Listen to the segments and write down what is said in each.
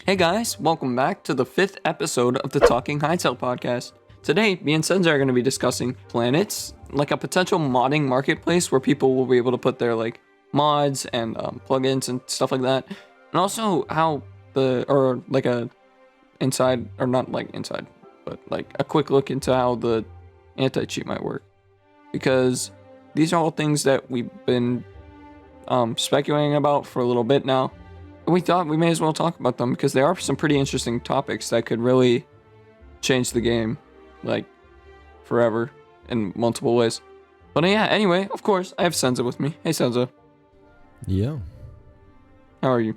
Hey guys, welcome back to the 5th episode of the Talking Hytale podcast. Today, me and Senza are going to be discussing planets, like a potential modding marketplace where people will be able to put their like mods and plugins and stuff like that, and also how a quick look into how the anti-cheat might work, because these are all things that we've been speculating about for a little bit now. We thought we may as well talk about them because they are some pretty interesting topics that could really change the game, like, forever in multiple ways. But yeah, anyway, of course, I have Senza with me. Hey, Senza. Yeah. How are you?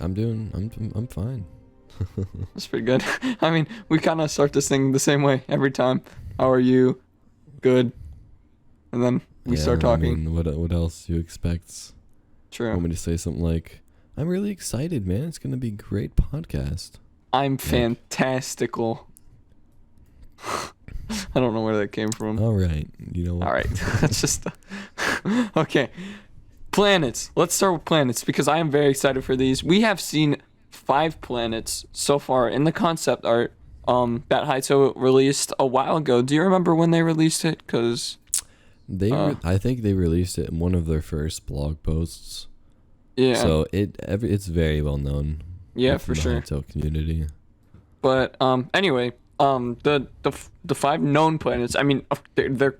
I'm fine. That's pretty good. I mean, we kind of start this thing the same way every time. How are you? Good. And then we start talking. I mean, what else you expect? True. Want me to say something like, I'm really excited, man. It's going to be a great podcast. I'm fantastical. I don't know where that came from. All right. You know what? All right. That's just... Okay. Planets. Let's start with planets because I am very excited for these. We have seen 5 planets so far in the concept art that Hytale released a while ago. Do you remember when they released it? Because... I think they released it in one of their first blog posts. Yeah. So it's very well known. Yeah, for sure. The Hytale community. But anyway, the 5 known planets. I mean, they're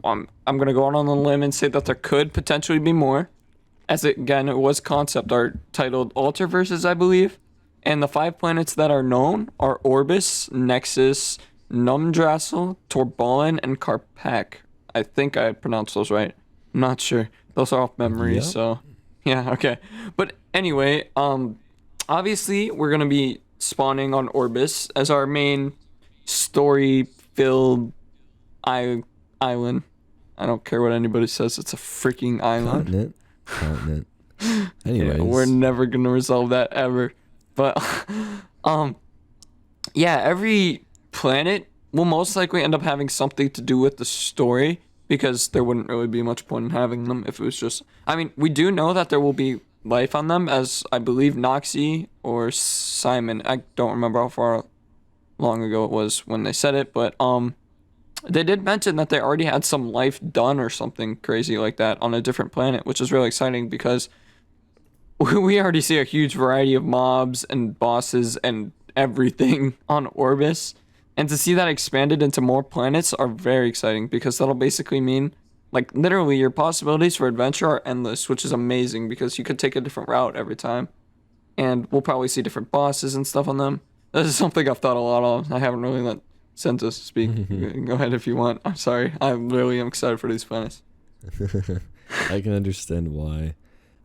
I'm gonna go out on a limb and say that there could potentially be more, as it was concept art titled Alterverses, I believe. And the 5 planets that are known are Orbis, Nexus, Numdrassil, Torbalin, and Karpak. I think I pronounced those right. I'm not sure. Those are off memory, Yep. so yeah, okay. But anyway, obviously we're gonna be spawning on Orbis as our main story-filled island. I don't care what anybody says. It's a freaking island. Continent. Anyways, Yeah, we're never gonna resolve that ever. But yeah, every planet will most likely end up having something to do with the story, because there wouldn't really be much point in having them if it was just... I mean, we do know that there will be life on them, as I believe Noxie or Simon, I don't remember how far long ago it was when they said it, but they did mention that they already had some life done or something crazy like that on a different planet, which is really exciting because we already see a huge variety of mobs and bosses and everything on Orbis. And to see that expanded into more planets are very exciting, because that'll basically mean, like, literally your possibilities for adventure are endless, which is amazing because you could take a different route every time. And we'll probably see different bosses and stuff on them. This is something I've thought a lot of. I haven't really let Senza speak. Go ahead if you want. I'm sorry. I really am excited for these planets. I can understand why.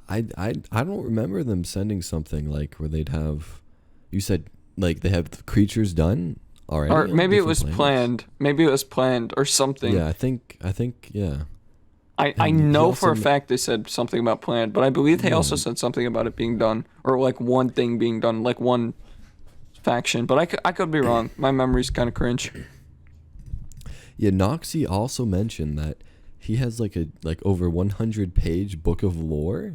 I don't remember them sending something like where they'd have... You said, like, they have the creatures done already? Or maybe it was planets? planned. Maybe it was planned or something. Yeah, I think, yeah. I know for a fact they said something about planned, but I believe they also said something about it being done, or like one thing being done, like one faction. But I could be wrong. My memory's kind of cringe. Yeah, Noxie also mentioned that he has like over 100-page book of lore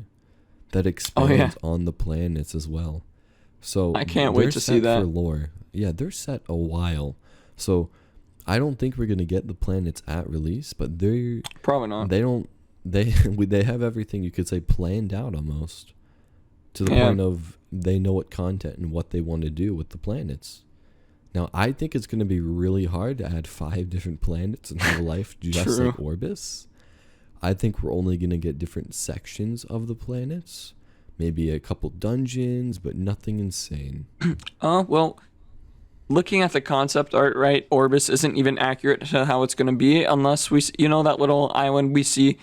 that expands on the planets as well. So I can't wait to see that. For lore. Yeah, they're set a while. So I don't think we're gonna get the planets at release, but they're probably not. They have everything, you could say, planned out almost, to the point of they know what content and what they want to do with the planets. Now, I think it's gonna be really hard to add 5 different planets in real life, just like Orbis. I think we're only gonna get different sections of the planets, maybe a couple dungeons, but nothing insane. Well, looking at the concept art, right, Orbis isn't even accurate to how it's going to be unless we, you know, that little island we see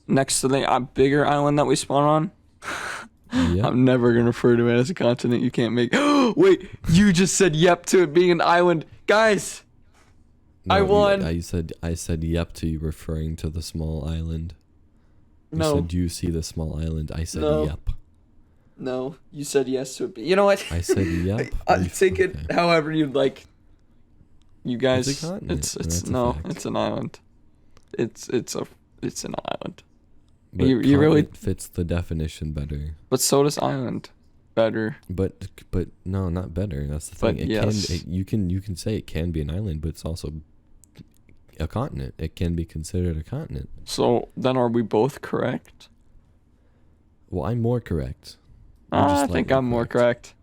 next to the bigger island that we spawn on? Yep. I'm never going to refer to it as a continent you can't make. Wait, you just said yep to it being an island. Guys, No, I won. I said yep to you referring to the small island. You No. said, do you see the small island? I said No. yep. No, you said yes to it. You know what? I said yep. Take it however you'd like. You guys, It's a continent, and that's a no, fact. it's an island. It's an island. But You really fits the definition better. But so does island. better. But no, not better. That's the But thing. yes. You can say it can be an island, but it's also a continent. It can be considered a continent. So then are we both correct? Well, I'm more correct. I think I'm more correct.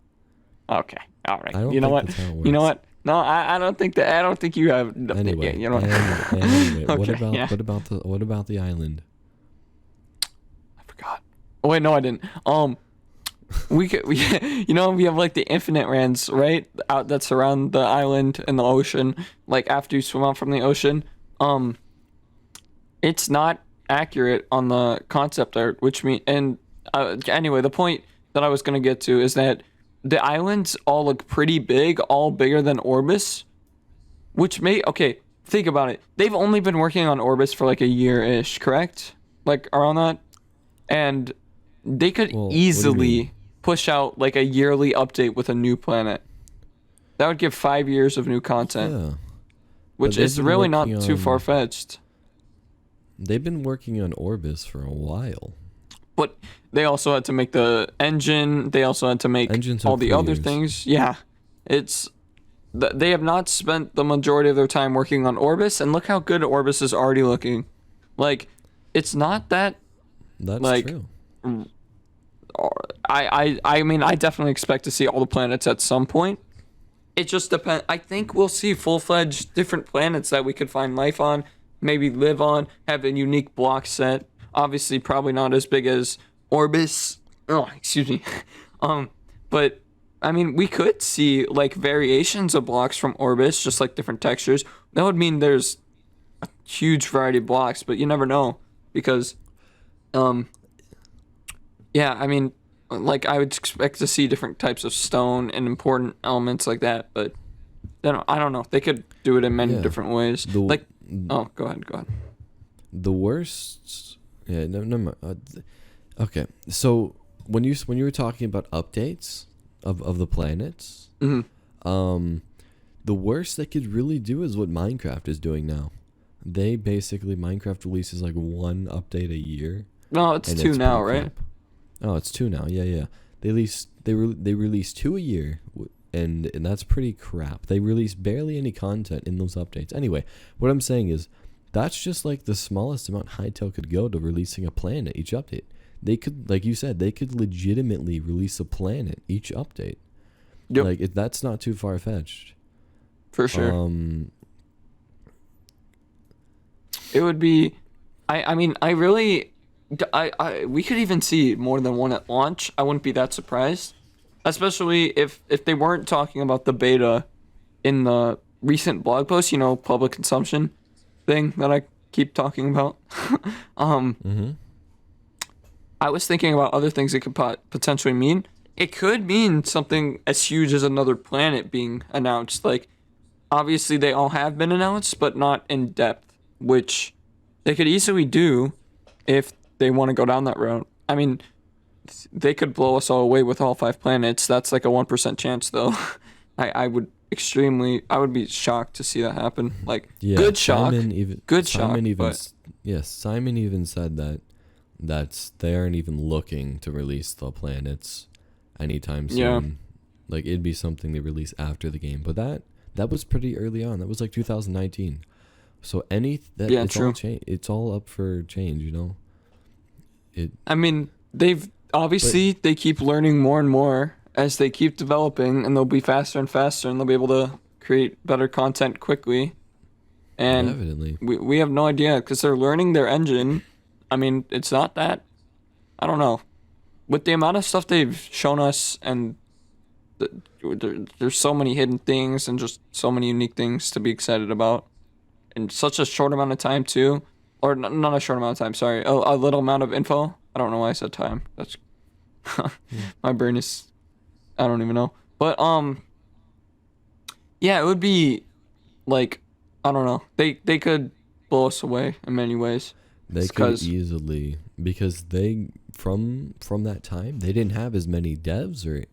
Okay. All right. I don't You know think what? that's how it You know works. what? No, I don't think that. I don't think you have. Anyway, You know what? anyway, Okay, yeah. what about the island? I forgot. Oh wait, no, I didn't. We you know, we have like the infinite lands, right? Out that surround the island and the ocean. Like after you swim out from the ocean, it's not accurate on the concept art, which mean and anyway, the point that I was gonna get to is that the islands all look pretty big, all bigger than Orbis, which may okay. Think about it. They've only been working on Orbis for like a year-ish, correct? Like around that, and they could Well, what do you easily mean? push out like a yearly update with a new planet. That would give 5 years of new content, Yeah, which they've is been really not working too on- far-fetched. they've been working on Orbis for a while. But they also had to make the engine. They also had to make Engine took all the 3 other years. things. Yeah, it's they have not spent the majority of their time working on Orbis, and look how good Orbis is already looking. Like, it's not that. That's Like, true. I mean, I definitely expect to see all the planets at some point. It just depends. I think we'll see full-fledged different planets that we could find life on, maybe live on, have a unique block set. Obviously, probably not as big as Orbis. Oh, excuse me. But I mean, we could see like variations of blocks from Orbis, just like different textures. That would mean there's a huge variety of blocks, but you never know because, yeah, I mean, like I would expect to see different types of stone and important elements like that, but then I don't know. They could do it in many Yeah. different ways. Like, oh, go ahead. The worst. Yeah, no. Okay, so when you were talking about updates of the planets, the worst they could really do is what Minecraft is doing now. They basically Minecraft releases like one update a year. No, it's and two now, pretty right? crap. Oh, it's 2 now. Yeah. They release 2 a year, and that's pretty crap. They release barely any content in those updates. Anyway, what I'm saying is, that's just like the smallest amount Hytale could go to releasing a planet each update. They could, like you said, they could legitimately release a planet each update. Yep. Like that's not too far fetched. For sure. It would be. I mean, I really. We could even see more than one at launch. I wouldn't be that surprised, especially if they weren't talking about the beta in the recent blog post. You know, public consumption thing that I keep talking about. I was thinking about other things it could potentially mean. It could mean something as huge as another planet being announced. Like, obviously they all have been announced, but not in depth, which they could easily do if they want to go down that route. I mean, they could blow us all away with all 5 planets. That's like a 1% chance, though. I would be shocked to see that happen. Like, Yeah, good shock. Simon But Simon even said that they aren't even looking to release the planets anytime soon. Yeah. Like it'd be something they release after the game. But that was pretty early on. That was like 2019. So it's true. all it's all up for change, you know. I mean, they keep learning more and more as they keep developing, and they'll be faster and faster, and they'll be able to create better content quickly. And Definitely. we have no idea because they're learning their engine. I mean, it's not that. I don't know. With the amount of stuff they've shown us, and there's so many hidden things and just so many unique things to be excited about in such a short amount of time too, or not a short amount of time. Sorry, a little amount of info. I don't know why I said time. That's my brain is. I don't even know. But yeah, it would be like I don't know. They could blow us away in many ways. They could easily, because they from that time they didn't have as many devs or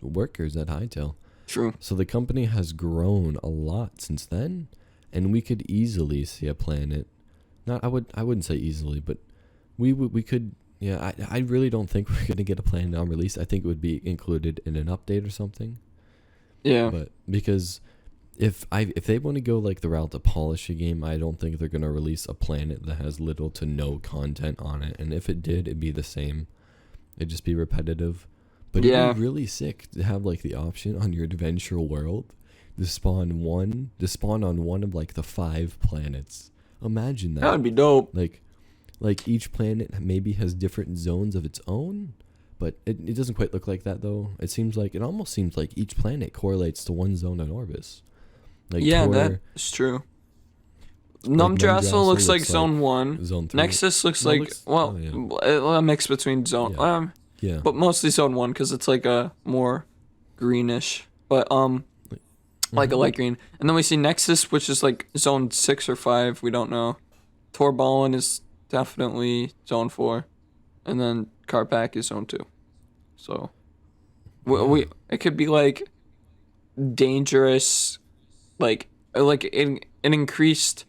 workers at Hytale. True. So the company has grown a lot since then, and we could easily see a planet. I wouldn't say easily, but we could Yeah, I really don't think we're gonna get a planned down release. I think it would be included in an update or something. Yeah. But because if they want to go like the route to polish a game, I don't think they're gonna release a planet that has little to no content on it. And if it did, it'd be the same. It'd just be repetitive. But Yeah. it'd be really sick to have like the option on your adventure world to spawn on one of like the 5 planets. Imagine that. That would be dope. Like each planet maybe has different zones of its own, but it doesn't quite look like that though. It almost seems like each planet correlates to one zone on Orbis. Like Yeah, Tor, that's true. Numdrassil Numdrassil looks like looks Zone like 1. Zone 3. Nexus looks No, it like, looks- well, oh, a mix between Zone, Yeah. Yeah. but mostly Zone 1 because it's like a more greenish, but like a light green. And then we see Nexus, which is like Zone 6 or 5, we don't know. Torballen is definitely Zone 4, and then Karpak is Zone 2. So, it could be like dangerous, like an increased,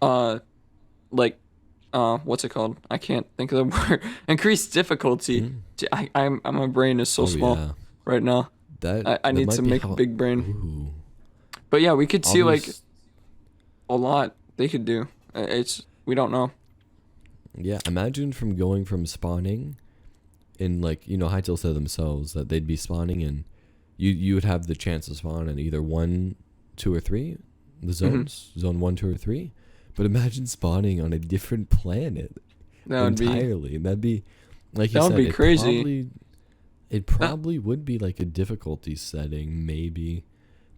like, what's it called? I can't think of the word. Increased difficulty. My brain is so small Yeah. right now. I need to make a big brain. Ooh. But yeah, we could see like Obvious- a lot they could do. We don't know. Yeah, imagine going from spawning in like, Hytale said themselves that they'd be spawning in you would have the chance to spawn in either 1, 2, or 3, the zones, zone 1, 2, or 3. But imagine spawning on a different planet That would be entirely. That'd be like you That would said, be crazy. It probably would be like a difficulty setting, maybe.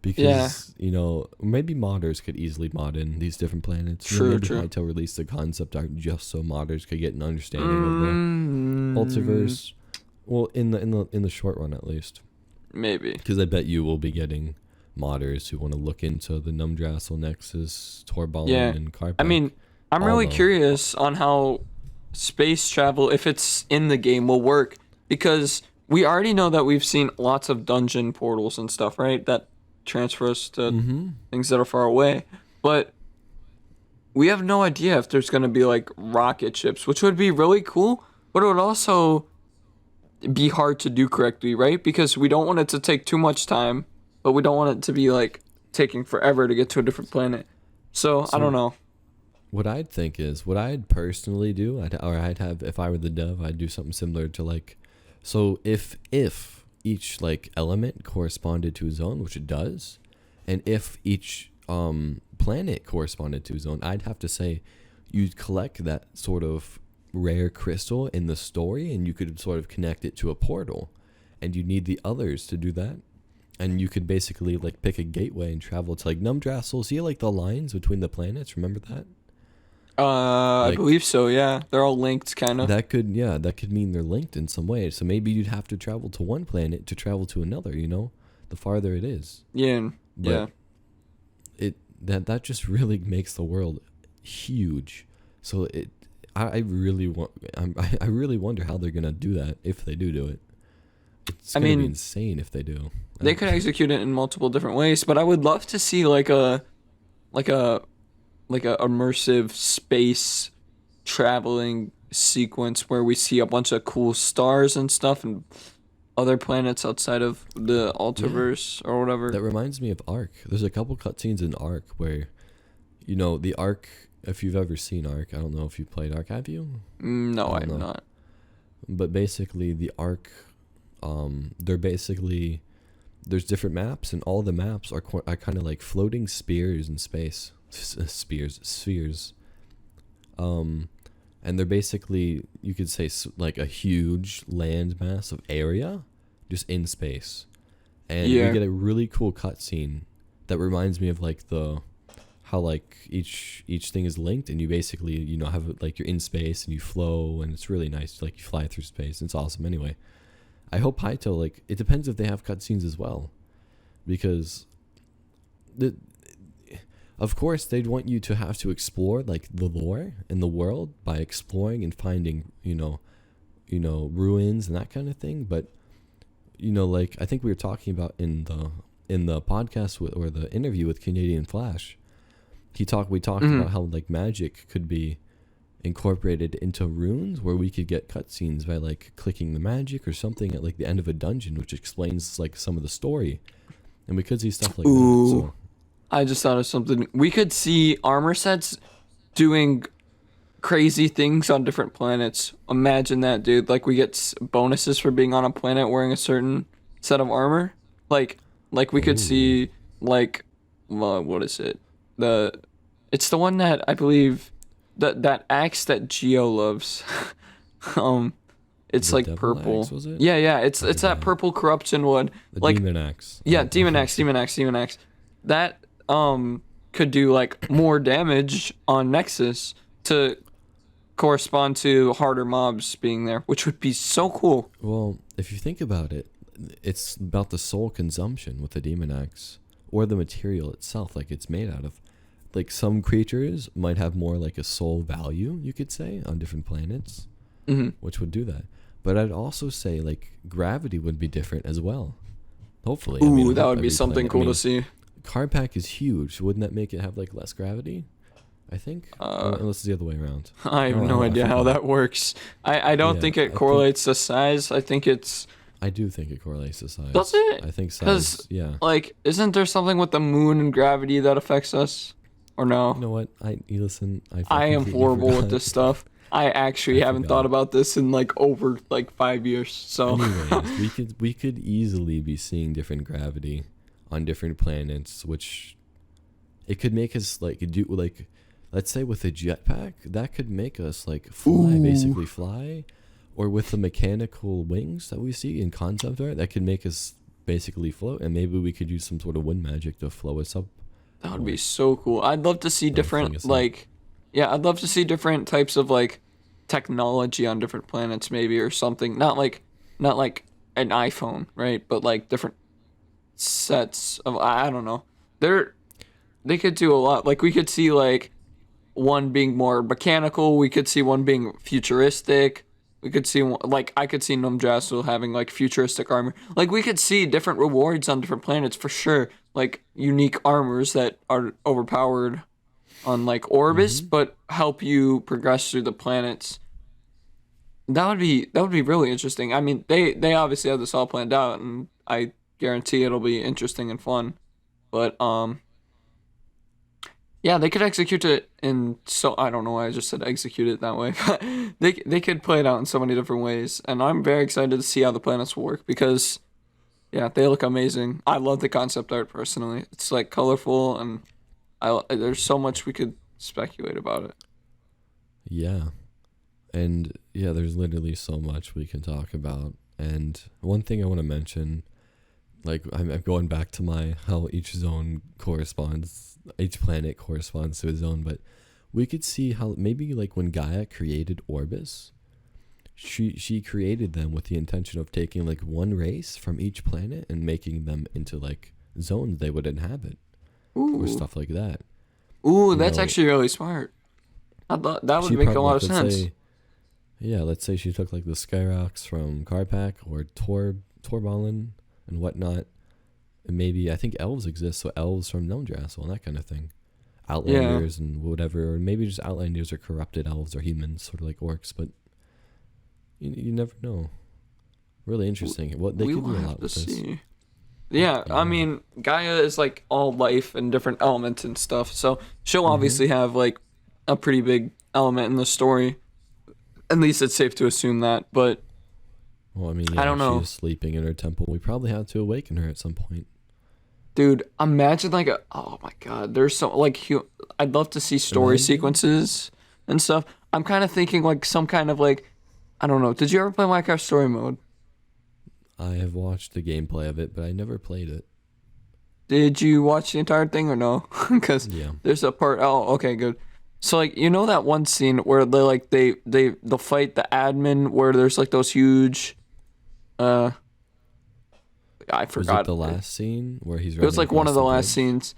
Because, maybe modders could easily mod in these different planets. True, maybe true. Hytale released the concept art just so modders could get an understanding of the multiverse. Well, in the short run at least. Maybe. Because I bet you will be getting modders who want to look into the Numdrassil Nexus, Torballen, Yeah. and Karpak. I mean, I'm really Although- curious on how space travel, if it's in the game, will work. Because we already know that we've seen lots of dungeon portals and stuff, right? That transfer us to things that are far away. But we have no idea if there's going to be like rocket ships, which would be really cool. But it would also be hard to do correctly, right? Because we don't want it to take too much time, but we don't want it to be like taking forever to get to a different planet. So I don't know. What I'd think is, what I'd personally do, I'd have, if I were the dev, I'd do something similar to like, so if each like element corresponded to a zone, which it does, and if each planet corresponded to a zone, I'd have to say you'd collect that sort of rare crystal in the story, and you could sort of connect it to a portal, and you need the others to do that. And you could basically like pick a gateway and travel to like Numdrassil. See like the lines between the planets? Remember that? I believe so, yeah. They're all linked, kind of. That could mean they're linked in some way. So maybe you'd have to travel to one planet to travel to another, the farther it is. Yeah, yeah. But that just really makes the world huge. So I really wonder how they're gonna do that if they do it. It's gonna be insane if they do. They could execute it in multiple different ways, but I would love to see like a immersive space traveling sequence where we see a bunch of cool stars and stuff and other planets outside of the Ultiverse or whatever. That reminds me of Ark. There's a couple cutscenes in Ark where, the Ark. If you've ever seen Ark, I don't know if you played Ark. Have you? No, I have not. But basically, the Ark, there's different maps, and all the maps are kind of like floating spheres in space. Spheres. And they're basically, you could say, like a huge land mass of area just in space. And you get a really cool cutscene that reminds me of like how like each thing is linked, and you basically have like you're in space and you flow, and it's really nice. Like you fly through space, and it's awesome. Anyway, I hope Hytale, it depends if they have cutscenes as well, because of course they'd want you to have to explore like the lore in the world by exploring and finding ruins and that kind of thing. But like I think we were talking about in the podcast or the interview with Canadian Flash, we talked about how like magic could be incorporated into runes where we could get cutscenes by like clicking the magic or something at like the end of a dungeon, which explains like some of the story, and we could see stuff like that. Ooh, So I just thought of something. We could see armor sets doing crazy things on different planets. Imagine that, dude. Like we get bonuses for being on a planet wearing a certain set of armor. Like we could ooh, see like what is it? The it's the one that I believe that axe that Geo loves. um it's the like devil purple. axe, was it? Yeah, yeah, I it's that forgot. purple corruption wood. The Like demon axe. yeah, I Demon think Axe, so. Demon Axe, Demon Axe. That could do like more damage on Nexus to correspond to harder mobs being there, which would be so cool. Well, if you think about it, it's about the soul consumption with the demon axe, or the material itself, like it's made out of. Like some creatures might have more like a soul value, you could say, on different planets, Hmm. which would do that. But I'd also say like gravity would be different as well. Hopefully, I Ooh, I that hope would be every something planet. cool to see. Cardpack is huge. Wouldn't that make it have like less gravity? I think, unless it's the other way around. I have Oh, no I idea how forgot. that works. I don't Yeah, think it I think correlates to size. I think it's I do think it correlates to size. does it? I think Because size. Yeah. like, isn't there something with the moon and gravity that affects us, or You no? know what? You listen. I am completely horrible with forgot. this stuff. I actually I haven't thought forgot. about this in like over like 5 years. So Anyways, we could easily be seeing different gravity on different planets, which it could make us like do like, let's say with a jetpack, that could make us like fly, ooh, basically fly, or with the mechanical wings that we see in concept art, that could make us basically float, and maybe we could use some sort of wind magic to flow us up that would be more, so cool. I'd love to see or fling different us up. like, yeah, I'd love to see different types of like technology on different planets, maybe or something. Not like an iPhone, right? But like different sets of I don't know. They could do a lot. Like we could see like one being more mechanical. We could see one being futuristic. We could see like I could see Numjassel having like futuristic armor. Like we could see different rewards on different planets for sure. Like unique armors that are overpowered on like Orbis, Mm-hmm. but help you progress through the planets. That would be really interesting. I mean, they obviously have this all planned out, and I guarantee it'll be interesting and fun. But yeah, they could execute it in so I don't know why I just said execute it that way. But they could play it out in so many different ways, and I'm very excited to see how the planets will work because yeah, they look amazing. I love the concept art personally. It's like colorful and there's so much we could speculate about it. Yeah. And yeah, there's literally so much we can talk about. And one thing I want to mention, like I'm going back to my how each zone corresponds, each planet corresponds to a zone, but we could see how maybe like when Gaia created Orbis, she created them with the intention of taking like one race from each planet and making them into like zones they would inhabit or Ooh, stuff like that. ooh, You that's know, actually really smart. I thought that would she make a probably lot like of sense. let's say she took like the Skyrox from Karpak or Torballen and whatnot. And maybe I think elves exist, so elves from Neldrassil and that kind of thing. Yeah. Outlanders and whatever, or maybe just Outlanders or corrupted elves or humans, sort of like orcs, but you never know. Really interesting. What they We could will do a have lot to with this. see. Yeah, I Yeah. mean, Gaia is like all life and different elements and stuff, so she'll Mm-hmm. obviously have like a pretty big element in the story. At least it's safe to assume that, but Well, I mean, I yeah, don't she know. is sleeping in her temple. We probably have to awaken her at some point. Dude, imagine like a oh my god, there's so like I'd love to see story Imagine. sequences and stuff. I'm kind of thinking like some kind of like I don't know. Did you ever play Minecraft Story Mode? I have watched the gameplay of it, but I never played it. Did you watch the entire thing or no? Because Yeah. there's a part. Oh, okay, good. So like you know that one scene where they like they'll fight the admin where there's like those huge uh I Was it forgot. the last scene where he's It was running like one across of the the last bridge? scenes.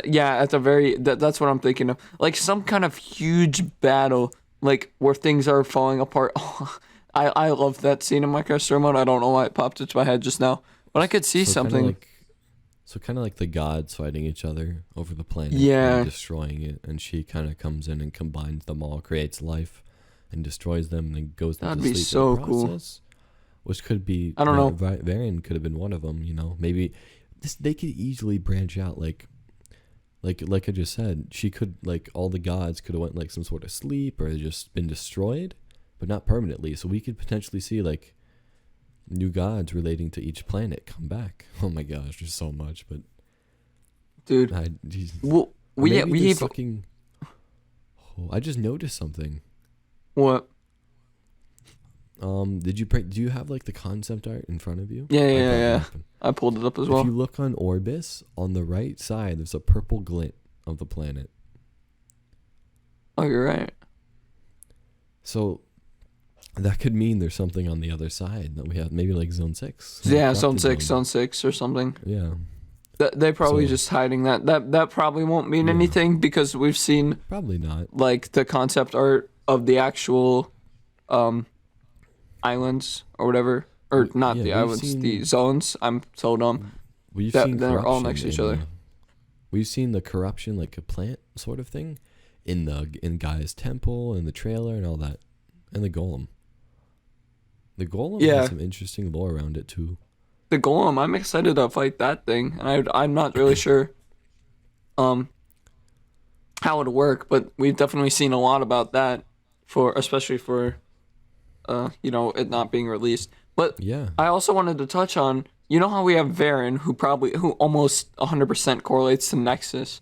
Yeah, at the very that's what I'm thinking of. Like some kind of huge battle, like where things are falling apart. I love that scene in Minecraft Story Mode. I don't know why it popped into my head just now, but I could see So kind of something. like, so kind of like the gods fighting each other over the planet and Yeah, destroying it, and she kind of comes in and combines them all, creates life, and destroys them, and then goes into That'd be sleep so in the cool. process. Which could be, I don't know. Varian could have been one of them. Maybe they could easily branch out. Like I just said, she could, like, all the gods could have went like some sort of sleep or just been destroyed, but not permanently. So we could potentially see like new gods relating to each planet come back. Oh my gosh, there's so much, but Dude, well, we fucking. Oh, I just noticed something. What? Do you have like the concept art in front of you? Yeah. I pulled it up as well. If you look on Orbis, on the right side, there's a purple glint of the planet. Oh, you're right. So that could mean there's something on the other side that we have, maybe like Zone 6. Yeah, Zone 6 or something. Yeah. They probably just hiding that. That probably won't mean anything because we've seen probably not like the concept art of the actual islands or whatever, or not the islands, the zones. I'm so dumb. We've seen they're all next to each other. We've seen the corruption, like a plant sort of thing, in Gaia's temple and the trailer and all that, and the golem. The golem has some interesting lore around it too. The golem, I'm excited to fight that thing, and I'm not really sure how it'll work, but we've definitely seen a lot about that, especially for it not being released. But yeah, I also wanted to touch on, how we have Varen, who almost 100% correlates to Nexus.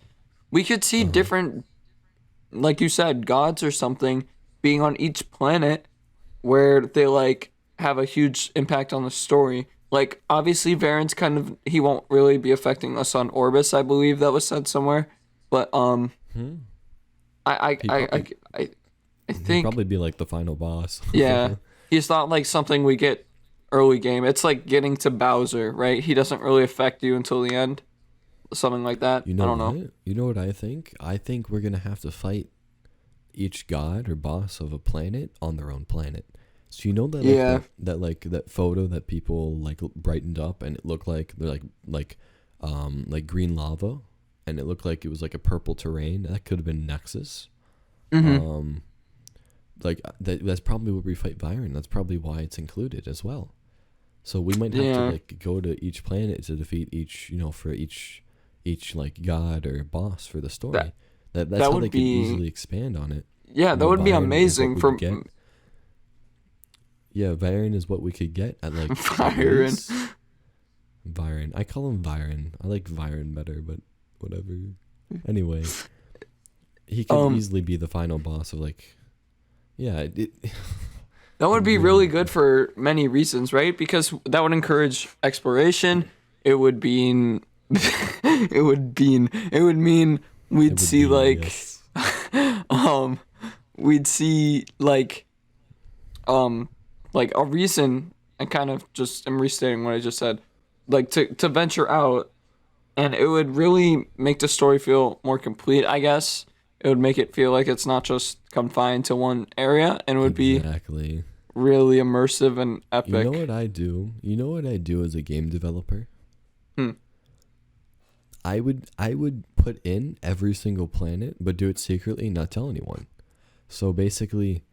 We could see different, like you said, gods or something being on each planet where they like have a huge impact on the story. Like, obviously Varen's he won't really be affecting us on Orbis, I believe that was said somewhere. But I think he'd probably be like the final boss. Yeah. He's not like something we get early game. It's like getting to Bowser, right? He doesn't really affect you until the end. Something like that. I don't know. You know what I think? I think we're going to have to fight each god or boss of a planet on their own planet. So you know that that photo that people like brightened up and it looked like they're like green lava, and it looked like it was like a purple terrain. That could have been Nexus. Mm-hmm. That's probably where we fight Byron. That's probably why it's included as well. So we might have to like go to each planet to defeat each, for each like god or boss for the story. That's how they can easily expand on it. Yeah, that would be amazing for. Yeah, Byron is what we could get at like Byron. I call him Byron. I like Byron better, but whatever. Anyway, he can easily be the final boss of like. Yeah, that would be really good for many reasons, right? Because that would encourage exploration. It would mean we'd see like a reason, and kind of just I'm restating what I just said, like to venture out, and it would really make the story feel more complete, I guess. It would make it feel like it's not just confined to one area, and it would be really immersive and epic. You know what I do? You know what I do as a game developer? I would put in every single planet, but do it secretly, not tell anyone. So basically,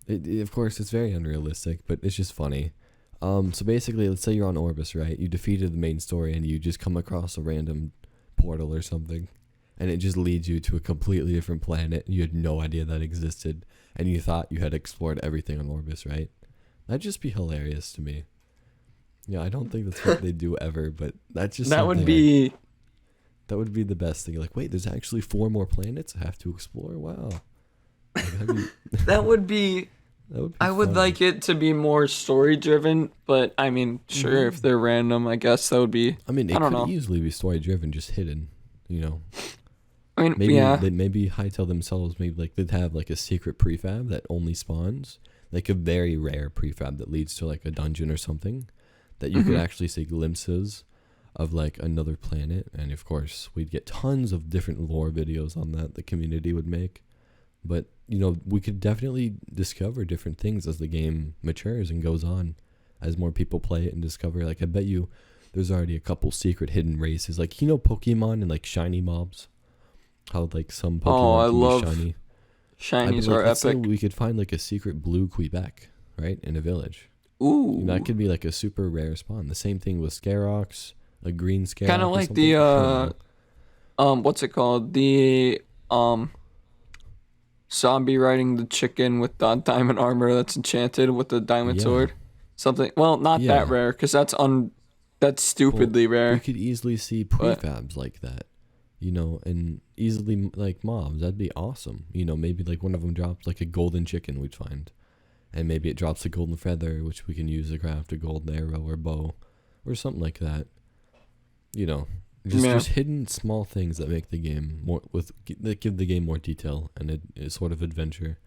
of course, it's very unrealistic, but it's just funny. So basically, let's say you're on Orbis, right? You defeated the main story, and you just come across a random portal or something. And it just leads you to a completely different planet. You had no idea that existed. And you thought you had explored everything on Orbis, right? That'd just be hilarious to me. Yeah, I don't think that's what they do ever, but that's just that would be the best thing. Like, wait, there's actually 4 more planets I have to explore? Wow. That would be I would fun. like it to be more story driven, but I mean, sure, if they're random, I guess that would be. I mean, it could easily be story driven, just hidden, I mean, maybe Hytale themselves, they'd have like a secret prefab that only spawns, like a very rare prefab that leads to like a dungeon or something that you could actually see glimpses of like another planet. And of course, we'd get tons of different lore videos on that the community would make. But, we could definitely discover different things as the game matures and goes on, as more people play it and discover. Like, I bet you there's already a couple secret hidden races, like, Pokemon and like shiny mobs. How like some Pokemon can be shiny. Shinies like, are let's say epic. we could find like a secret blue Quebec, right, in a village. Ooh. That could be like a super rare spawn. The same thing with Scarox, a green Scarox Kind of or like something. the I don't know. what's it called? The zombie riding the chicken with the diamond armor that's enchanted with the diamond Yeah, sword. Something. Well, not that yeah. rare because that's Well, stupidly we rare. could easily see But prefabs like that, and easily like mobs. That'd be awesome. Maybe like one of them drops like a golden chicken we'd find, and maybe it drops a golden feather, which we can use to craft a golden arrow or bow, or something like that. You know, just yeah, just hidden small things that make the game that give the game more detail and a sort of adventure.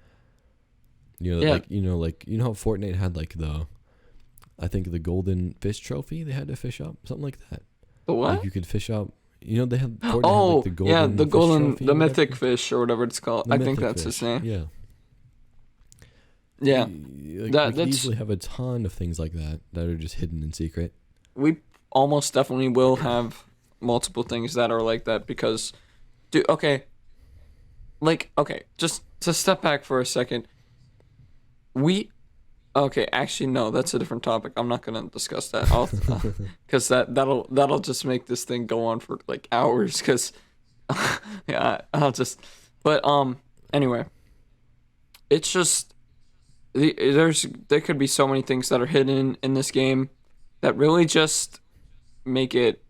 yeah. How Fortnite had like I think the golden fish trophy they had to fish up, something like that. The Like what? you could fish up. They had Fortnite had like Oh, the yeah, golden the fish golden, trophy the or whatever. mythic fish or whatever it's called. The I think mythic that's his fish. name. Yeah. Yeah, Like we could that's easily have a ton of things like that are just hidden and secret. we almost definitely will have multiple things that are like that because, dude. Okay, just to step back for a second. We Okay, actually no, that's a different topic. I'm not gonna discuss that. I'll because that'll just make this thing go on for like hours. Cause yeah, I'll just. But anyway, it's just there could be so many things that are hidden in this game that really just make it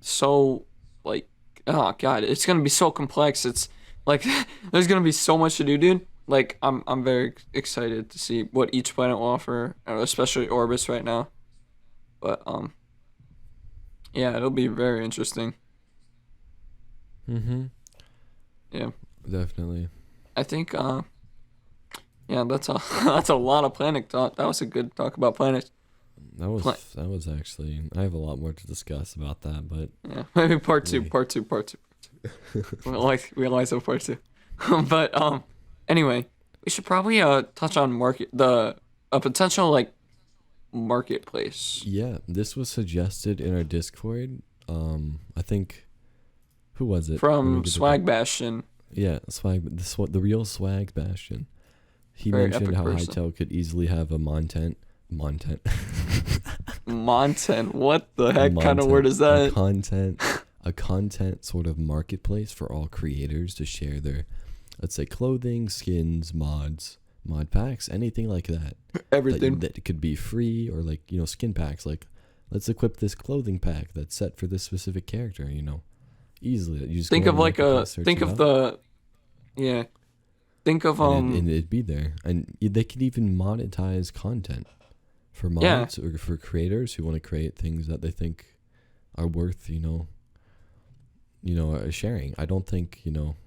so like oh god, it's gonna be so complex. It's like there's gonna be so much to do, dude. Like I'm very excited to see what each planet will offer, especially Orbis right now. But yeah, it'll be very interesting. Mm-hmm. Yeah, Definitely. I think yeah, that's a that's a lot of planet talk. That was a good talk about planets. That was Pla- that was actually. I have a lot more to discuss about that, but yeah, maybe part two, we, part two, part two. Realize of part two. But anyway, we should probably touch on a potential like marketplace yeah, this was suggested in our Discord. I think who was it? Let me from get Swag Bastion. Yeah, swag. This what the real swag Bastion. He Very mentioned epic how person. Hytale could easily have a Montent. Monten. What the heck kind of Montent, word is that? a content sort of marketplace for all creators to share their, let's say, clothing, skins, mods, mod packs, anything like that. Everything. That could be free, or like skin packs. Like, let's equip this clothing pack that's set for this specific character. Easily. You just Think go of on the like marketplace, search think it of up, the yeah. Think of and it'd be there, and they could even monetize content for yeah. mods or for creators who want to create things that they think are worth sharing. I don't think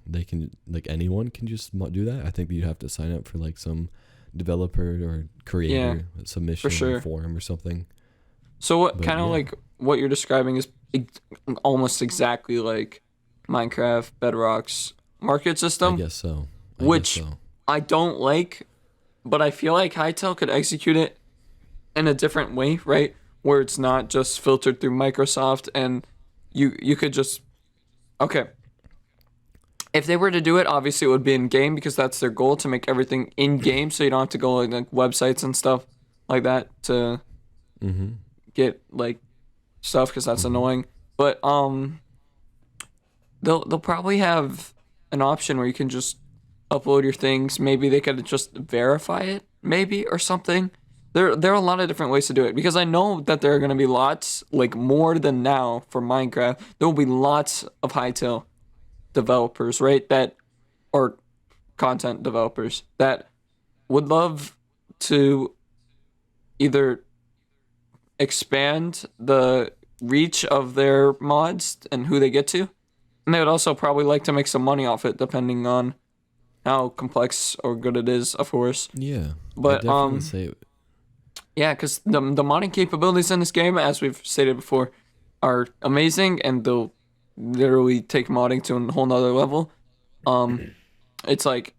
they can, like, anyone can just do that. I think you'd have to sign up for like some developer or creator submission sure. form or something. So what But kind of yeah. like what you're describing is almost exactly like Minecraft Bedrock's market I system, guess so. which I don't like, but I feel like Hytale could execute it in a different way, right? Where it's not just filtered through Microsoft and you could just okay. If they were to do it, obviously it would be in game because that's their goal, to make everything in game, so you don't have to go like websites and stuff like that to Mm-hmm. get like stuff because that's annoying. But they'll probably have an option where you can just upload your things. Maybe they could just verify it, maybe, or something. There are a lot of different ways to do it because I know that there are gonna be lots, like more than now for Minecraft. There will be lots of Hytale developers, right? That or content developers that would love to either expand the reach of their mods and who they get to, and they would also probably like to make some money off it, depending on how complex or good it is, of course. Yeah, But I definitely say yeah, because the modding capabilities in this game, as we've stated before, are amazing, and they'll literally take modding to a whole nother level. It's like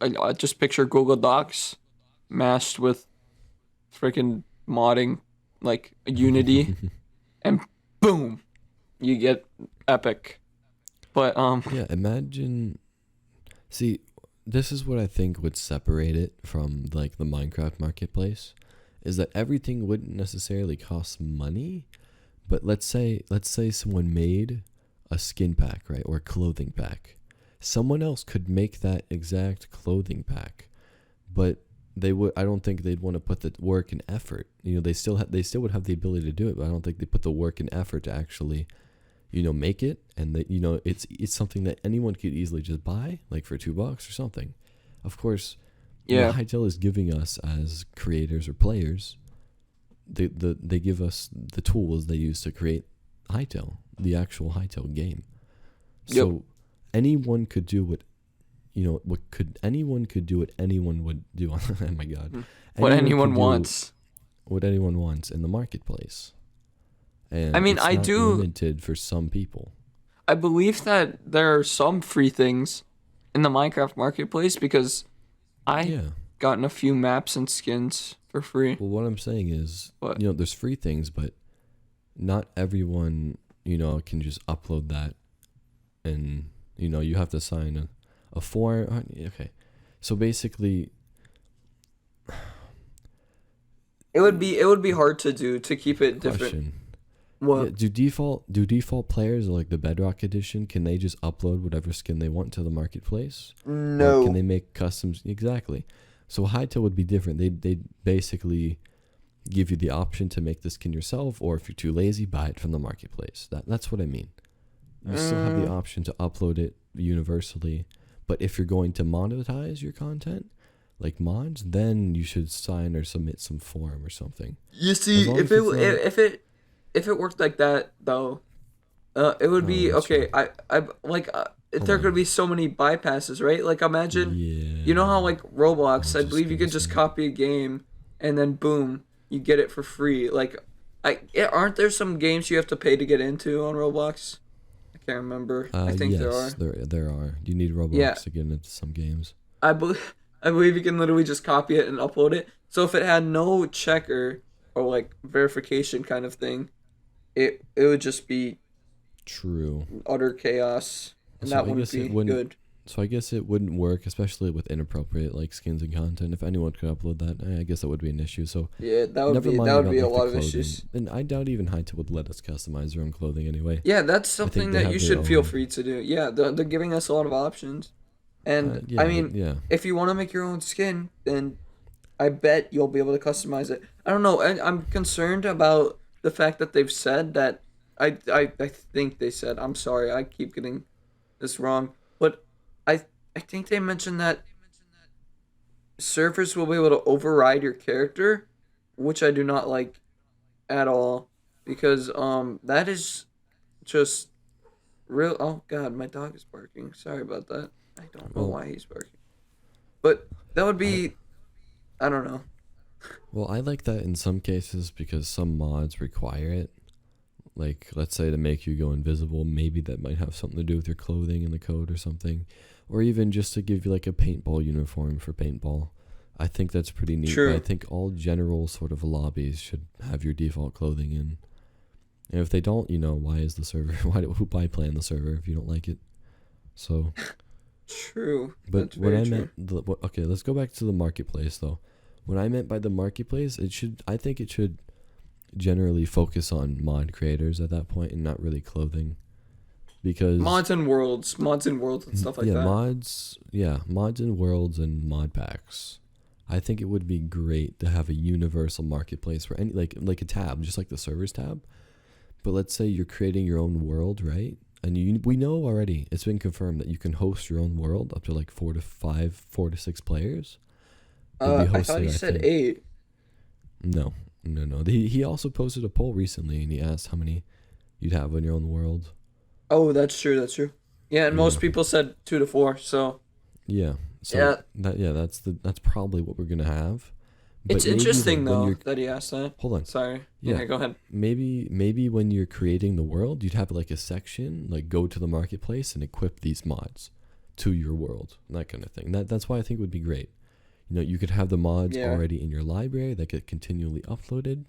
I just picture Google Docs mashed with freaking modding, like Unity, and boom, you get epic. But yeah. Imagine, see, this is what I think would separate it from like the Minecraft marketplace, is that everything wouldn't necessarily cost money, but let's say someone made a skin pack, right, or a clothing pack. Someone else could make that exact clothing pack, but I don't think they'd want to put the work and effort. They still would have the ability to do it, but I don't think they put the work and effort to actually make it. And that it's something that anyone could easily just buy, like for $2 or something. Of course, Hytale is giving us as creators or players, they give us the tools they use to create Hytale, the actual Hytale game. So anyone could do what anyone could do what anyone would do. Oh my god. What anyone wants. What anyone wants in the marketplace. And I mean, it's not limited for some people. I believe that there are some free things in the Minecraft marketplace because gotten a few maps and skins for free. Well, what I'm saying is, there's free things, but not everyone, can just upload that, and you have to sign a form. Okay, so basically, it would be hard to keep it different. Question. What? Yeah, do default players like the Bedrock edition, can they just upload whatever skin they want to the marketplace? No. Or can they make customs? Exactly. So Hytale would be different. They basically give you the option to make the skin yourself, or if you're too lazy, buy it from the marketplace. That's what I mean. You still have the option to upload it universally, but if you're going to monetize your content, like mods, then you should sign or submit some form or something. You see, if it worked like that though, it would be okay. Right. There could be so many bypasses, right? Like imagine, you know how like Roblox, I believe you could just copy a game, and then boom, you get it for free. Like, aren't there some games you have to pay to get into on Roblox? I can't remember. I think there are. There are. You need Roblox to get into some games. I believe you can literally just copy it and upload it. So if it had no checker or like verification kind of thing, it would just be true utter chaos. And that wouldn't be good. So I guess it wouldn't work, especially with inappropriate like skins and content. If anyone could upload that, I guess that would be an issue. So yeah, that would be a lot of issues. And I doubt even Hytale would let us customize our own clothing anyway. Yeah, that's something that you should feel free to do. Yeah, they're giving us a lot of options. And if you want to make your own skin, then I bet you'll be able to customize it. I don't know. I'm concerned about the fact that they've said that. I think they said. I'm sorry. I keep getting this wrong, but I think they mentioned that servers will be able to override your character, which I do not like at all, because that is just real. Oh God, my dog is barking. Sorry about that. I don't know why he's barking, but that would be, I don't know. Well, I like that in some cases because some mods require it. Like, let's say to make you go invisible, maybe that might have something to do with your clothing in the code or something. Or even just to give you like a paintball uniform for paintball. I think that's pretty neat. True. I think all general sort of lobbies should have your default clothing in. And if they don't, why is the server, why play on the server if you don't like it? So. True. But that's what I true. meant, okay, let's go back to the marketplace though. What I meant by the marketplace, I think it should generally focus on mod creators at that point and not really clothing, because mods and worlds and stuff like that. Mods and worlds and mod packs. I think it would be great to have a universal marketplace for any like a tab, just like the servers tab. But let's say you're creating your own world, right? And we know already, it's been confirmed that you can host your own world up to like 4 to 6 players. I thought he said 8. No. He also posted a poll recently, and he asked how many you'd have in your own world. Oh, that's true. Yeah, and most people said 2 to 4. So. Yeah. So that's probably what we're gonna have. But it's interesting though that he asked that. Hold on. Sorry. Yeah, go ahead. Maybe when you're creating the world, you'd have like a section like go to the marketplace and equip these mods to your world, that kind of thing. That's why I think it would be great. You could have the mods already in your library that get continually uploaded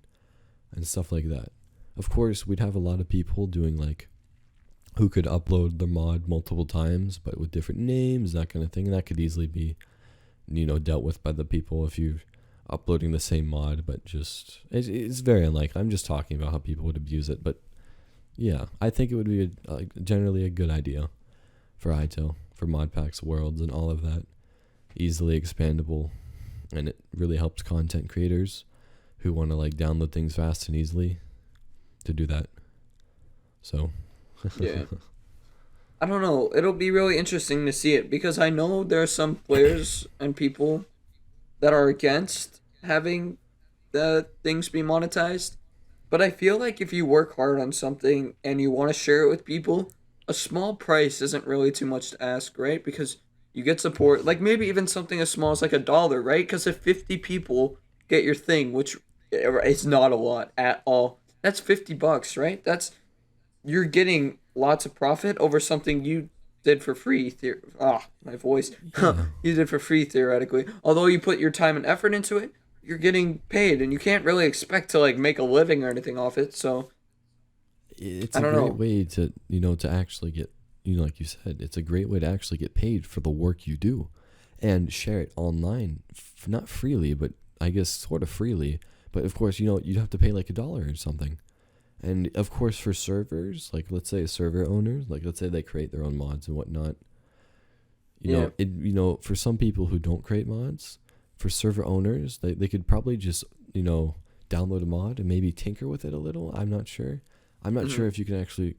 and stuff like that. Of course, we'd have a lot of people doing like who could upload the mod multiple times, but with different names, that kind of thing. And that could easily be, dealt with by the people if you're uploading the same mod, but just it's very unlikely. I'm just talking about how people would abuse it, but yeah, I think it would be generally a good idea for Hytale, for mod packs, worlds, and all of that. Easily expandable, and it really helps content creators who want to download things fast and easily to do that. So Yeah. I don't know. It'll be really interesting to see it because I know there are some players and people that are against having the things be monetized. But I feel like if you work hard on something and you want to share it with people, a small price isn't really too much to ask, right? Because you get support, like maybe even something as small as like $1, right? Because if 50 people get your thing, which it's not a lot at all, that's $50, right? You're getting lots of profit over something you did for free. My voice. yeah, You did for free theoretically. Although you put your time and effort into it, you're getting paid, and you can't really expect to make a living or anything off it. So it's I a don't great know. way to to actually get, like you said, it's a great way to actually get paid for the work you do, and share it online, not freely, but I guess sort of freely. But of course, you'd have to pay like $1 or something. And of course, for servers, like let's say server owners, like let's say they create their own mods and whatnot, Yeah. for some people who don't create mods, for server owners, they could probably just, download a mod and maybe tinker with it a little. I'm not sure. I'm not Hmm. sure if you can actually,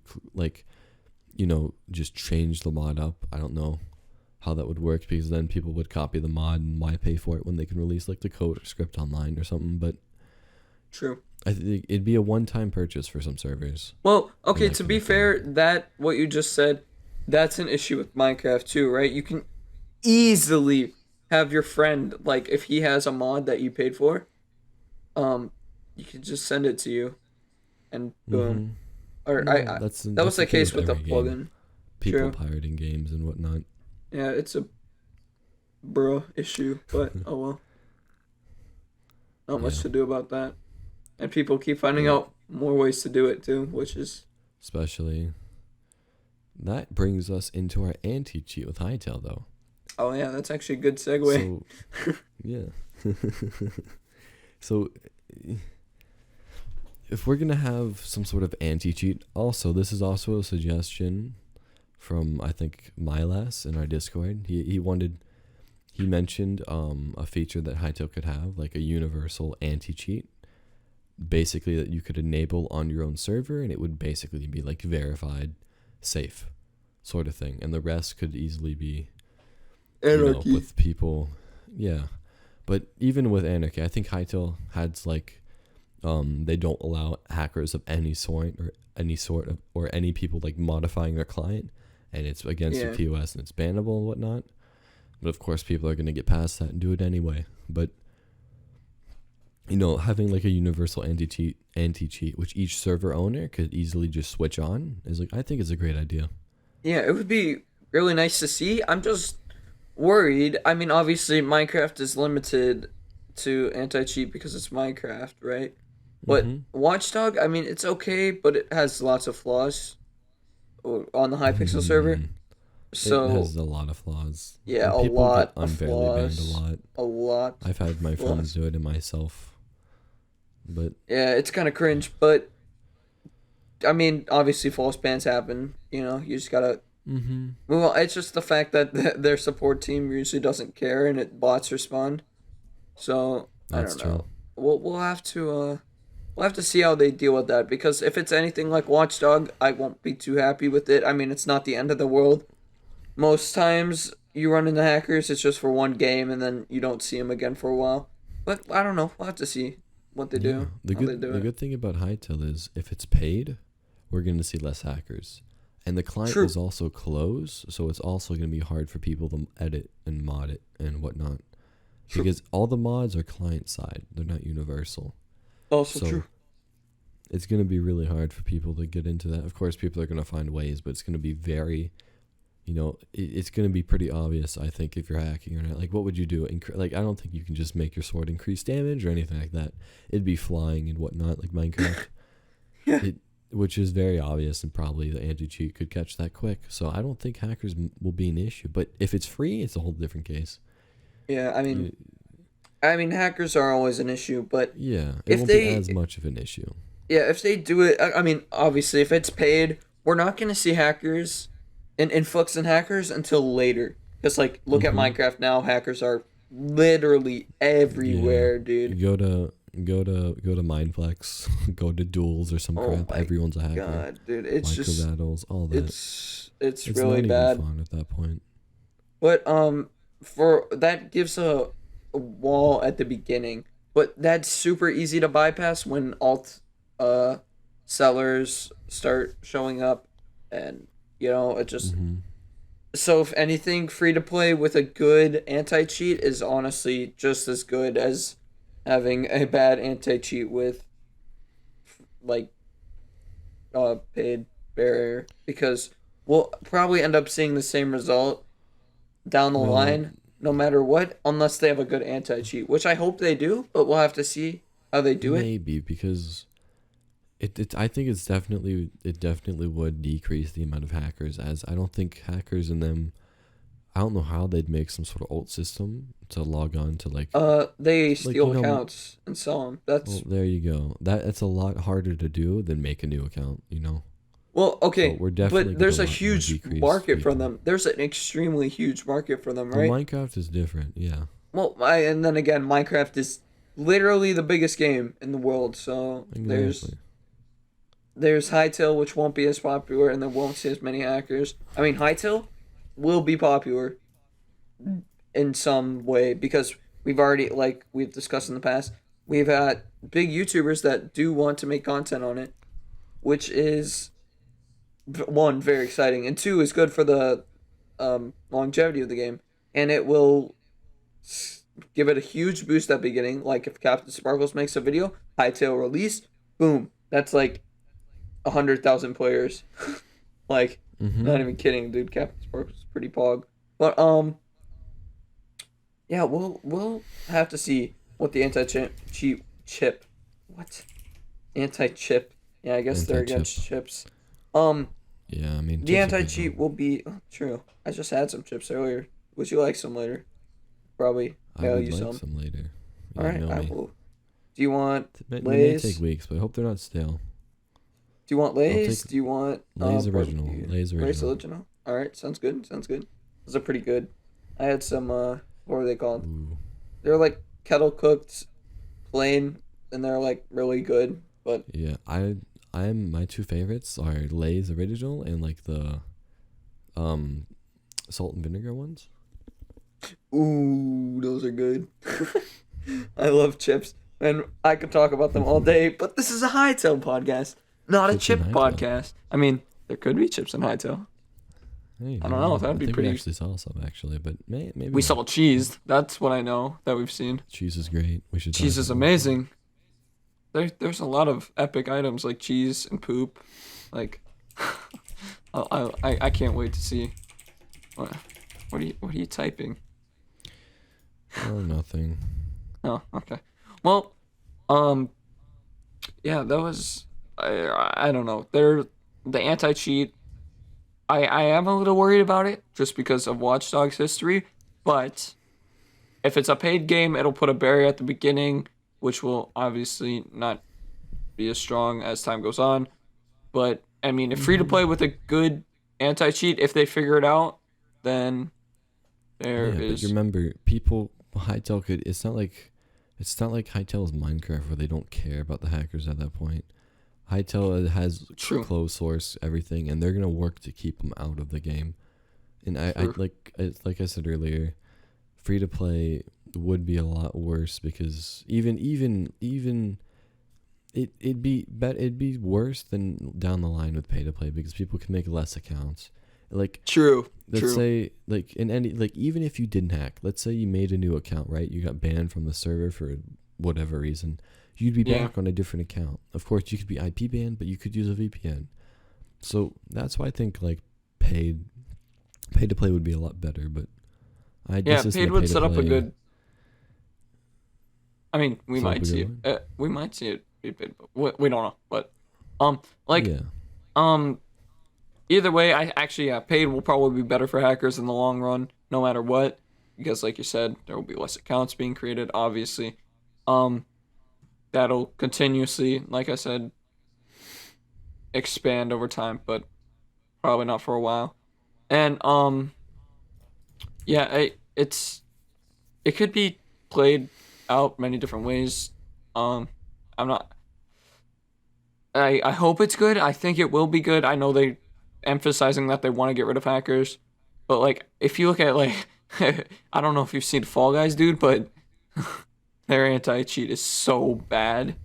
just change the mod up. I don't know how that would work, because then people would copy the mod, and why pay for it when they can release like the code or script online or something. But True. I think it'd be a one-time purchase for some servers Well, and okay, that to kind be of thing. fair, that what you just said, that's an issue with Minecraft too, right? You can easily have your friend, like if he has a mod that you paid for, um, you can just send it to you and boom. Mm-hmm. Or Well, that was that's the the thing case with with the every game. plugin. People True. pirating games and whatnot. Yeah, it's a bro issue, but oh well. Not much Yeah. to do about that. And people keep finding Well, out more ways to do it too, which is especially that brings us into our anti-cheat with Hytale, though. oh yeah, that's actually a good segue. So yeah. So if we're gonna have some sort of anti-cheat, also this is also a suggestion from, I think, Milas in our Discord. He mentioned a feature that Hytale could have, like a universal anti-cheat, basically that you could enable on your own server, and it would basically be like verified, safe, sort of thing, and the rest could easily be, Anarchy. with people. Yeah, but even with anarchy, I think Hytale has they don't allow hackers of any people like modifying their client, and it's against the Yeah. TOS and it's bannable and whatnot. But of course, people are going to get past that and do it anyway. But having like a universal anti cheat, which each server owner could easily just switch on, is I think is a great idea. Yeah, it would be really nice to see. I'm just worried. I mean, obviously, Minecraft is limited to anti cheat because it's Minecraft, right? But Mm-hmm. Watchdog, I mean, it's okay, but it has lots of flaws on the Hypixel server. It So, has a lot of flaws, yeah, and a people get lot of unfairly banned a flaws. lot. A lot I've had of my friends flaws. do it and myself, but Yeah, it's kind of cringe, but I mean, obviously, false bans happen. You just gotta. mm-hmm. Well, it's just the fact that their support team usually doesn't care and it bots respond. So I That's don't true. know. We'll have to see how they deal with that because if it's anything like Watchdog, I won't be too happy with it. I mean, it's not the end of the world. Most times you run into hackers, it's just for one game and then you don't see them again for a while. But I don't know. We'll have to see what they Yeah, do, how they do the it. good thing about Hytale is if it's paid, we're going to see less hackers, and the client True. is also closed, so it's also going to be hard for people to edit and mod it and whatnot, True. because all the mods are client side; they're not universal. Also So true. it's going to be really hard for people to get into that. Of course, people are going to find ways, but it's going to be very, it's going to be pretty obvious, I think, if you're hacking or not. Like, what would you do? I don't think you can just make your sword increase damage or anything like that. It'd be flying and whatnot, like Minecraft. Yeah. It which is very obvious, and probably the anti-cheat could catch that quick. So I don't think hackers will be an issue. But if it's free, it's a whole different case. Yeah, I mean, You, hackers are always an issue, but yeah, it if won't be they, as much of an issue. yeah, if they do it, I mean, obviously, if it's paid, we're not gonna see hackers, and influx in hackers until later. Because like, look at Mm-hmm. Minecraft now, hackers are literally Yeah, everywhere, dude. go to Mindflex, go to Duels or some Oh crap. my Everyone's a hacker. god, dude, it's Micro just, battles, all that. it's It's really not even bad. fun at that point. But for that gives a wall at the beginning, but that's super easy to bypass when alt uh sellers start showing up, and it just, Mm-hmm. so if anything, free to play with a good anti cheat is honestly just as good as having a bad anti cheat with like paid barrier, because we'll probably end up seeing the same result down the Well, line, no matter what, unless they have a good anti cheat, which I hope they do, but we'll have to see how they do it. maybe because I think it definitely would decrease the amount of hackers, as I don't think hackers in them. I don't know how they'd make some sort of alt system to log on to They like steal accounts and sell them. well, That's, there you go. That's a lot harder to do than make a new account, you know. well, So okay, we're definitely but gonna there's a lot more huge decreased market for people. them. There's an extremely huge market for them, Well, right? Minecraft is different, yeah. Well, and then again, Minecraft is literally the biggest game in the world. So there's Exactly. there's Hytale, which won't be as popular, and there won't see as many hackers. I mean, Hytale will be popular in some way, because we've already, like we've discussed in the past, we've had big YouTubers that do want to make content on it, which is one, very exciting, and two, is good for the longevity of the game, and it will give it a huge boost at the beginning. Like if Captain Sparkles makes a video, Hytale release, boom, that's like 100,000 players. Like, Mm-hmm. not even kidding, dude. Captain Sparkles is pretty pog. But yeah, we'll have to see what the anti cheat chip, what anti chip. Yeah, I guess they're Anti-chip. against chips. Um, Yeah, I mean, the chips are anti good cheat though. will be, oh, true. I just had some chips earlier. Would you like some later? Probably I mail would you like some. some later. All Yeah, right, mail I me. will. Do you want They may take Lay's? weeks, but I hope they're not stale. Do you want I'll take Lay's? Do you want Lay's original. barbecue? Lay's Lay's original. original. All right, sounds good. Sounds good. Those are pretty good. I had some. What were they called? Ooh. They're like kettle cooked, plain, and they're like really good. But Yeah, I'm my two favorites are Lay's original and like the um salt and vinegar ones. ooh, those are good. I love chips, and I could talk about them all day. But this is a Hightail podcast, not a Chips and chip Hytale. podcast. I mean, there could be chips in Hightail. Hey, I don't know. That'd I be think we pretty. actually saw some actually, but maybe We not. saw cheese. That's what I know that we've seen. Cheese is great. We should Cheese talk is about more. amazing. There's a lot of epic items like cheese and poop. Like, I can't wait to see. What are you typing? Oh, nothing. Oh, okay. Well, um, yeah, that was, I don't know. The anti cheat. I am a little worried about it just because of Watch Dogs history, but if it's a paid game, it'll put a barrier at the beginning, which will obviously not be as strong as time goes on. But I mean, if free to play with a good anti cheat, if they figure it out, then there Yeah, but you is remember, people Hytale could. It's not like Hytale's Minecraft where they don't care about the hackers at that point. Hytale has true. closed source everything, and they're gonna work to keep them out of the game. And I True. like I said earlier, free to play would be a lot worse because even it'd be worse than down the line with pay to play because people can make less accounts. Like True. let's True. say like in any like even if you didn't hack, let's say you made a new account, right? You got banned from the server for whatever reason. You'd be Yeah. back on a different account. Of course, you could be IP banned, but you could use a VPN. So that's why I think like paid to play would be a lot better. But Yeah, this isn't paid a would pay to set up a play. good. I mean, we Set up might a see good it. one. We might see it be paid, but we don't know. But Like, Yeah. either way, I actually, yeah, paid will probably be better for hackers in the long run, no matter what, because like you said, there will be less accounts being created, obviously. Um, that'll continuously, like I said, expand over time, but probably not for a while. And yeah, it could be played out many different ways. I'm not. I hope it's good. I think it will be good. I know they emphasizing that they want to get rid of hackers, but like if you look at like I don't know if you've seen Fall Guys, dude, but their anti-cheat is so bad.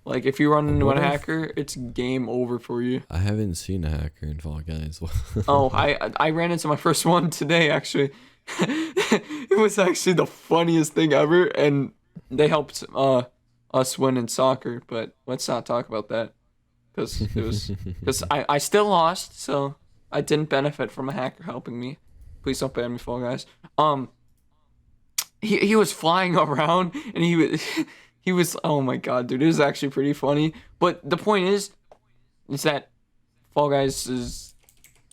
Like if you run into What a if hacker, it's game over for you. I haven't seen a hacker in Fall Guys? Oh, I ran into my first one today actually. It was actually the funniest thing ever, and they helped us win in soccer. But let's not talk about that because I still lost, so I didn't benefit from a hacker helping me. Please don't ban me, Fall Guys. He was flying around and he was he was, oh my god, dude, it was actually pretty funny. But the point is that Fall Guys is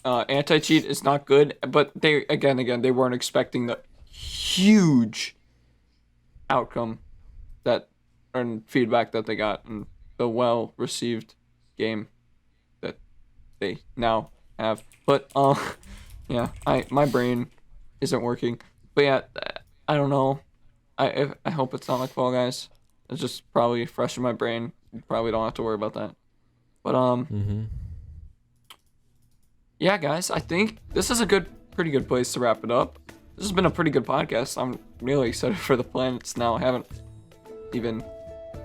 anti cheat is not good, but they again they weren't expecting the huge outcome that and feedback that they got and the well received game that they now have. But yeah, my brain isn't working. But yeah, I don't know. I hope it's not like Fall Guys. It's just probably fresh in my brain. You probably don't have to worry about that. But Mm-hmm. yeah, guys, I think this is a pretty good place to wrap it up. This has been a pretty good podcast. I'm really excited for the planets now. I haven't even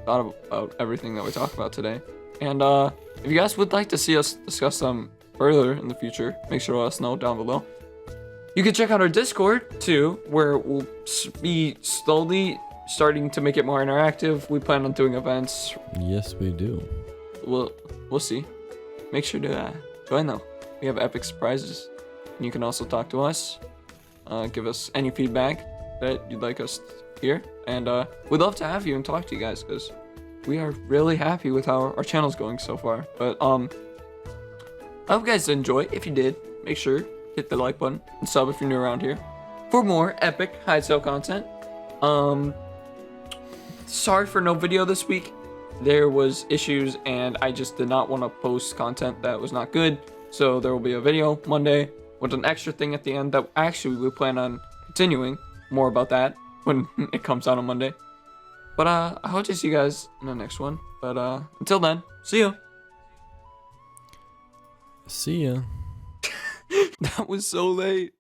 thought about everything that we talked about today. And if you guys would like to see us discuss them further in the future, make sure to let us know down below. You can check out our Discord too, where we'll be slowly starting to make it more interactive. We plan on doing events. Yes, we do. We'll see. Make sure to join though. We have epic surprises. And you can also talk to us. Give us any feedback that you'd like us to hear. And we'd love to have you and talk to you guys because we are really happy with how our channel's going so far. But I hope you guys enjoy. If you did, make sure hit the like button and sub if you're new around here for more epic Hytale content. Sorry for no video this week. There was issues and I just did not want to post content that was not good. So there will be a video Monday with an extra thing at the end that actually we plan on continuing. More about that when it comes out on Monday. But I hope to see you guys in the next one. But until then, see you. See ya. That was so late.